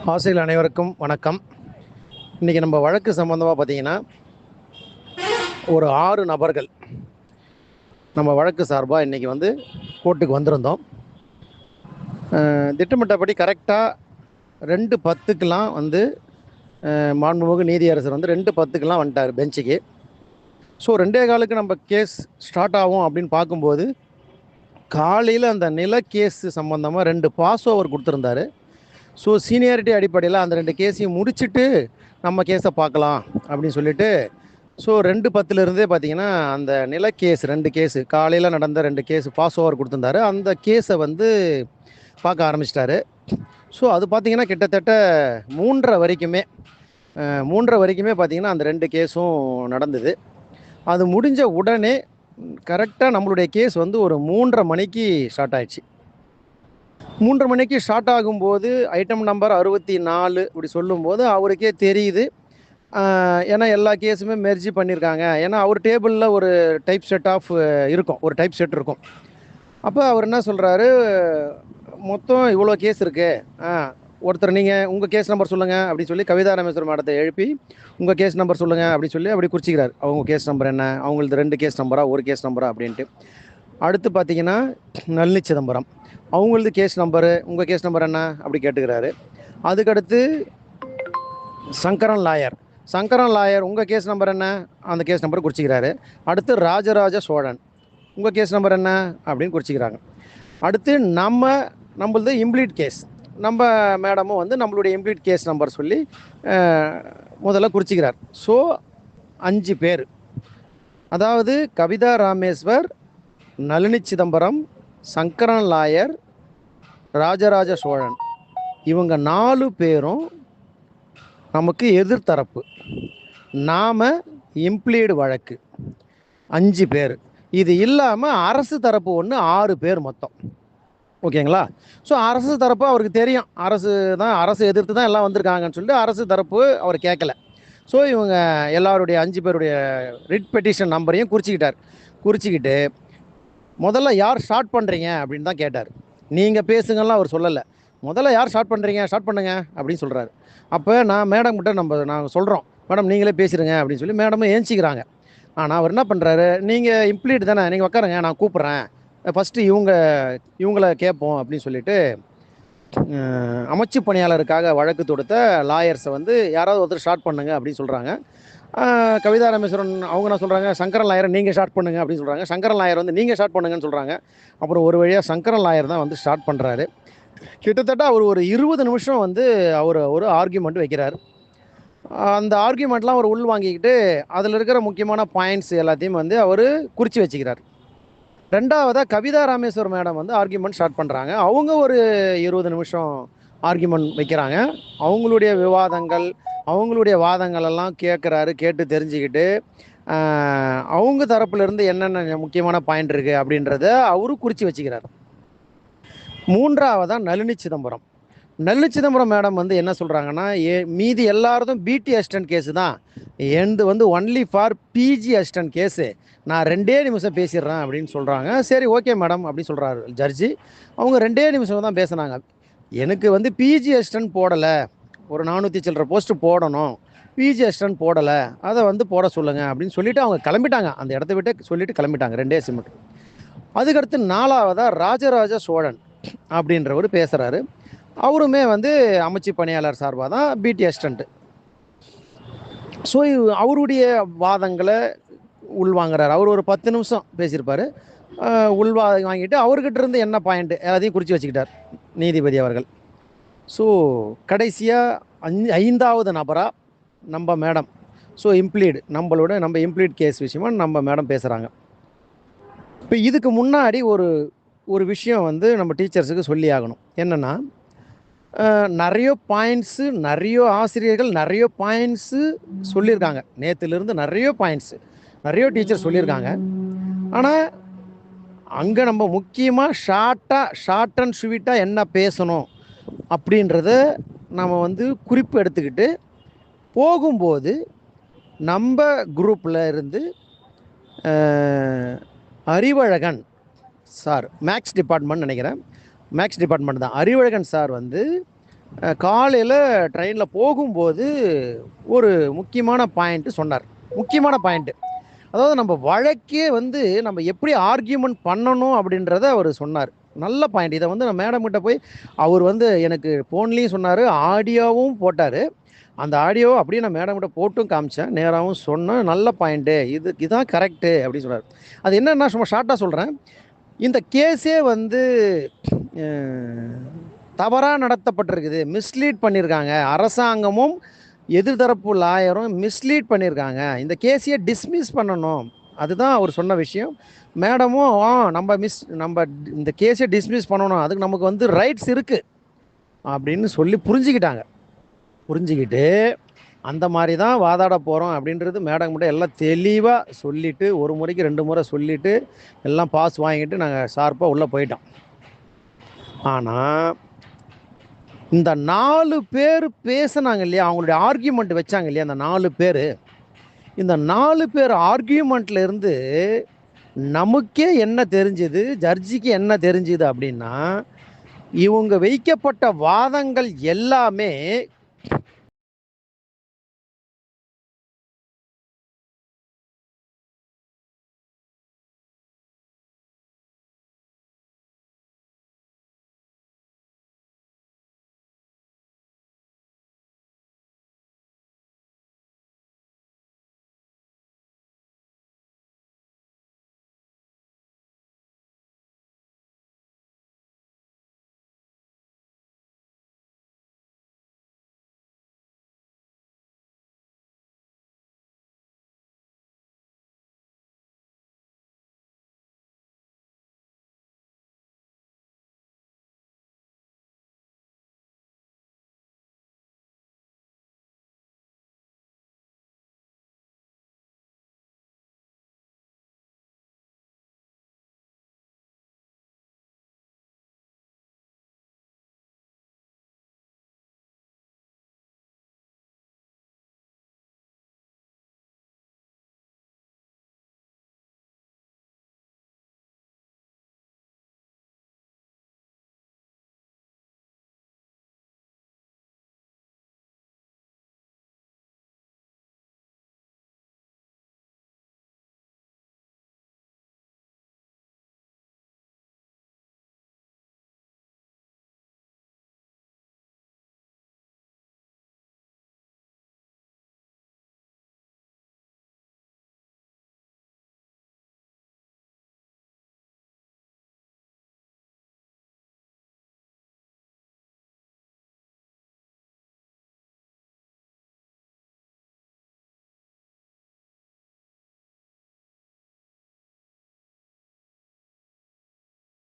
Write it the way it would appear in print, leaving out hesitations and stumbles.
ஆசிரியர்கள் அனைவருக்கும் வணக்கம். இன்றைக்கி நம்ம வழக்கு சம்மந்தமாக பார்த்தீங்கன்னா ஒரு 6 நபர்கள் நம்ம வழக்கு சார்பாக இன்றைக்கி வந்து கோர்ட்டுக்கு வந்திருந்தோம். திட்டமிட்டபடி கரெக்டாக 2:10க்கெலாம் வந்து மாண்புமிகு நீதியரசர் வந்து 2:10க்கெலாம் வந்துட்டார் பெஞ்சுக்கு. ஸோ 2:15க்கு நம்ம கேஸ் ஸ்டார்ட் ஆகும் அப்படின்னு பார்க்கும்போது காலையில் அந்த நில கேஸு சம்மந்தமாக 2 பாஸ் ஓவர் கொடுத்துருந்தாரு. ஸோ சீனியாரிட்டி அடிப்படையில் அந்த 2 கேஸையும் முடிச்சுட்டு நம்ம கேஸை பார்க்கலாம் அப்படின்னு சொல்லிட்டு ஸோ 2:10 பார்த்தீங்கன்னா அந்த நில கேஸ் 2 கேஸு காலையில் நடந்த 2 கேஸு பாஸ் ஓவர் கொடுத்துருந்தாரு. அந்த கேஸை வந்து பார்க்க ஆரம்பிச்சிட்டாரு. ஸோ அது பார்த்தீங்கன்னா கிட்டத்தட்ட 3:30 வரைக்குமே பார்த்தீங்கன்னா அந்த 2 கேஸும் நடந்தது. அது முடிஞ்ச உடனே கரெக்டாக நம்மளுடைய கேஸ் வந்து ஒரு 3:30 மணிக்கு ஸ்டார்ட் ஆயிடுச்சு. 3:30 மணிக்கு ஸ்டார்ட் ஆகும்போது ஐட்டம் நம்பர் 64 இப்படி சொல்லும்போது அவருக்கே தெரியுது. ஏன்னா எல்லா கேஸுமே மெர்ஜி பண்ணியிருக்காங்க. ஏன்னா அவர் டேபிளில் ஒரு டைப் செட் ஆஃப் இருக்கும், ஒரு டைப் செட் இருக்கும். அப்போ அவர் என்ன சொல்கிறாரு, மொத்தம் இவ்வளோ கேஸ் இருக்குது, ஒருத்தர் நீங்கள் உங்கள் கேஸ் நம்பர் சொல்லுங்கள் அப்படின்னு சொல்லி கவிதா ராமேஸ்வரம் மேடத்தை எழுப்பி உங்கள் கேஸ் நம்பர் சொல்லுங்கள் அப்படி சொல்லி அப்படி குறிச்சிக்கிறார். அவங்க கேஸ் நம்பர் என்ன, அவங்களது 2 கேஸ் நம்பரா, ஒரு கேஸ் நம்பரா அப்படின்ட்டு. அடுத்து பார்த்தீங்கன்னா நளினி சிதம்பரம், அவங்களது கேஸ் நம்பரு, உங்கள் கேஸ் நம்பர் என்ன அப்படி கேட்டுக்கிறாரு. அதுக்கடுத்து சங்கரன் லாயர் உங்கள் கேஸ் நம்பர் என்ன, அந்த கேஸ் நம்பரை குறிச்சிக்கிறாரு. அடுத்து ராஜராஜ சோழன், உங்கள் கேஸ் நம்பர் என்ன அப்படின்னு குறிச்சிக்கிறாங்க. அடுத்து நம்மளது இம்ப்ளீட் கேஸ், நம்ம மேடமும் வந்து நம்மளுடைய இம்ப்ளீட் கேஸ் நம்பர் சொல்லி முதல்ல குறிச்சிக்கிறார். ஸோ 5 பேர், அதாவது கவிதா ராமேஸ்வர், நளினி சிதம்பரம், சங்கரன் லாயர், ராஜராஜ சோழன், இவங்க 4 பேரும் நமக்கு எதிர்த்தரப்பு. நாம் இம்ப்ளீடு வழக்கு 5 பேர். இது இல்லாமல் அரசு தரப்பு 6 பேர் மொத்தம். ஓகேங்களா? ஸோ அரசு தரப்பு அவருக்கு தெரியும், அரசு எதிர்த்து தான் எல்லாம் வந்திருக்காங்கன்னு சொல்லிட்டு அரசு தரப்பு அவர் கேட்கல. ஸோ இவங்க எல்லாருடைய 5 பேருடைய ரிட் பெட்டிஷன் நம்பரையும் குறிச்சிக்கிட்டு முதல்ல யார் ஸ்டார்ட் பண்ணுறீங்க அப்படின்னு தான் கேட்டார். நீங்கள் பேசுங்கலாம் அவர் சொல்லலை. முதல்ல யார் ஸ்டார்ட் பண்ணுங்க அப்படின்னு சொல்கிறாரு. அப்போ நான் மேடம் கிட்ட நாங்கள் சொல்கிறோம், மேடம் நீங்களே பேசிடுங்க அப்படின்னு சொல்லி மேடமும் ஏஞ்சிக்கிறாங்க. ஆனால் அவர் என்ன பண்ணுறாரு, நீங்கள் இம்ப்ளீட் தானே, நீங்கள் உட்காருங்க, நான் கூப்பிட்றேன், ஃபஸ்ட்டு இவங்களை கேட்போம் அப்படின்னு சொல்லிட்டு அமைச்சு பணியாளருக்காக வழக்கு தொடுத்த லாயர்ஸை வந்து யாராவது ஒருத்தர் ஸ்டார்ட் பண்ணுங்க அப்படின்னு சொல்கிறாங்க. கவிதா ராமேஸ்வரன் அவங்க என்ன சொல்கிறாங்க, சங்கரன் லாயரை நீங்கள் ஸ்டார்ட் பண்ணுங்க அப்படின்னு சொல்கிறாங்க. சங்கரன் லாயர் வந்து நீங்கள் ஸ்டார்ட் பண்ணுங்கன்னு சொல்கிறாங்க. அப்புறம் ஒரு வழியாக சங்கரன் லாயர் தான் வந்து ஸ்டார்ட் பண்ணுறாரு. கிட்டத்தட்ட அவர் ஒரு 20 நிமிஷம் வந்து அவர் ஒரு ஆர்கியூமெண்ட் வைக்கிறார். அந்த ஆர்கியூமெண்ட்லாம் அவர் உள் வாங்கிக்கிட்டு அதில் இருக்கிற முக்கியமான பாயிண்ட்ஸ் எல்லாத்தையும் வந்து அவர் குறித்து வச்சுக்கிறார். ரெண்டாவதாக கவிதா ராமேஸ்வர் மேடம் வந்து ஆர்கியூமெண்ட் ஸ்டார்ட் பண்ணுறாங்க. அவங்க ஒரு 20 நிமிஷம் ஆர்கியூமெண்ட் வைக்கிறாங்க. அவங்களுடைய அவங்களுடைய வாதங்கள் எல்லாம் கேட்டு தெரிஞ்சுக்கிட்டு அவங்க தரப்புலேருந்து என்னென்ன முக்கியமான பாயிண்ட் இருக்குது அப்படின்றத அவரு குறித்து வச்சுக்கிறார். மூன்றாவதாக நளினி சிதம்பரம் மேடம் வந்து என்ன சொல்கிறாங்கன்னா, மீதி எல்லாரதும் பிடி அசிஸ்டன்ட் கேஸு தான், எந்து வந்து only for PG assistant case, நான் 2 நிமிஷம் பேசிடுறேன் அப்படின்னு சொல்கிறாங்க. சரி ஓகே மேடம் அப்படின்னு சொல்கிறாரு ஜட்ஜி. அவங்க 2 நிமிஷம் தான் பேசுனாங்க. எனக்கு வந்து பிஜி அசிஸ்டன்ட் போடலை, ஒரு 400 சில்லற போஸ்ட்டு போடணும், பிஜி அசிஸ்டன்ட் போடலை, அதை வந்து போட சொல்லுங்கள் அப்படின்னு சொல்லிவிட்டு அவங்க கிளம்பிட்டாங்க. அந்த இடத்த விட்டு சொல்லிவிட்டு கிளம்பிட்டாங்க 2 சிமெண்ட். அதுக்கடுத்து 4வதாக ராஜராஜ சோழன் அப்படின்றவர் பேசுகிறாரு. அவருமே வந்து அமைச்சு பணியாளர் சார்பாக தான் பிடி அசிஸ்டண்ட்டு. ஸோ அவருடைய வாதங்களை உள்வாங்கிறார். அவர் ஒரு 10 நிமிஷம் பேசியிருப்பார். வாங்கிட்டு அவர்கிட்ட இருந்து என்ன பாயிண்ட் எல்லாத்தையும் குறித்து வச்சுக்கிட்டார் நீதிபதி அவர்கள். ஸோ கடைசியாக 5வது நபராக நம்ம மேடம், ஸோ நம்ம இம்ப்ளீட் கேஸ் விஷயமா நம்ம மேடம் பேசுகிறாங்க. இப்போ இதுக்கு முன்னாடி ஒரு விஷயம் வந்து நம்ம டீச்சர்ஸுக்கு சொல்லி ஆகணும். என்னென்னா, நிறைய பாயிண்ட்ஸு, நிறைய ஆசிரியர்கள் நிறைய பாயிண்ட்ஸு சொல்லியிருக்காங்க. நேற்றுலேருந்து நிறைய டீச்சர் சொல்லியிருக்காங்க. ஆனால் அங்கே நம்ம முக்கியமாக ஷார்ட் அண்ட் ஸ்வீட்டாக என்ன பேசணும் அப்படின்றத நம்ம வந்து குறிப்பு எடுத்துக்கிட்டு போகும்போது நம்ம குரூப்பில் இருந்து அறிவழகன் சார், மேக்ஸ் டிபார்ட்மெண்ட் நினைக்கிறேன், மேக்ஸ் டிபார்ட்மெண்ட் தான், அறிவழகன் சார் வந்து காலையில் ட்ரெயினில் போகும்போது ஒரு முக்கியமான பாயிண்ட்டு சொன்னார். முக்கியமான பாயிண்ட்டு. அதாவது நம்ம வழக்கே வந்து நம்ம எப்படி ஆர்கியூமெண்ட் பண்ணணும் அப்படின்றத அவர் சொன்னார். நல்ல பாயிண்ட். இதை வந்து நான் மேடம் கிட்ட போய் அவர் வந்து எனக்கு ஃபோன்லேயும் சொன்னார், ஆடியோவும் போட்டார். அந்த ஆடியோவை அப்படியே நான் மேடம் கிட்ட போட்டும் காமிச்சேன், நேராகவும் சொன்னேன். நல்ல பாயிண்ட்டு, இதுதான் கரெக்டு அப்படின்னு சொன்னார். அது என்னன்னா சும்மா ஷார்ட்டாக சொல்கிறேன். இந்த கேஸே வந்து தவறாக நடத்தப்பட்டிருக்குது, மிஸ்லீட் பண்ணியிருக்காங்க. அரசாங்கமும் எதிர்தரப்பு லாயரும் மிஸ்லீட் பண்ணியிருக்காங்க. இந்த கேஸையே டிஸ்மிஸ் பண்ணணும். அதுதான் அவர் சொன்ன விஷயம். மேடமும் நம்ம இந்த கேஸை டிஸ்மிஸ் பண்ணணும், அதுக்கு நமக்கு வந்து ரைட்ஸ் இருக்குது அப்படின்னு சொல்லி புரிஞ்சுக்கிட்டு அந்த மாதிரி தான் வாதாட போகிறோம் அப்படின்றது மேடம் கிட்ட எல்லாம் தெளிவாக சொல்லிவிட்டு, ஒரு முறைக்கு 2 முறை சொல்லிவிட்டு எல்லாம் பாஸ் வாங்கிட்டு நாங்கள் ஷார்ப்பாக உள்ளே போயிட்டோம். ஆனால் இந்த 4 பேர் பேசுனாங்க இல்லையா, அவங்களுடைய ஆர்கியூமெண்ட் வச்சாங்க இல்லையா, அந்த 4 பேர், இந்த 4 பேர் ஆர்கியூமெண்ட்ல இருந்து நமக்கே என்ன தெரிஞ்சுது, ஜட்ஜிக்கு என்ன தெரிஞ்சுது அப்படின்னா, இவங்க வைக்கப்பட்ட வாதங்கள் எல்லாமே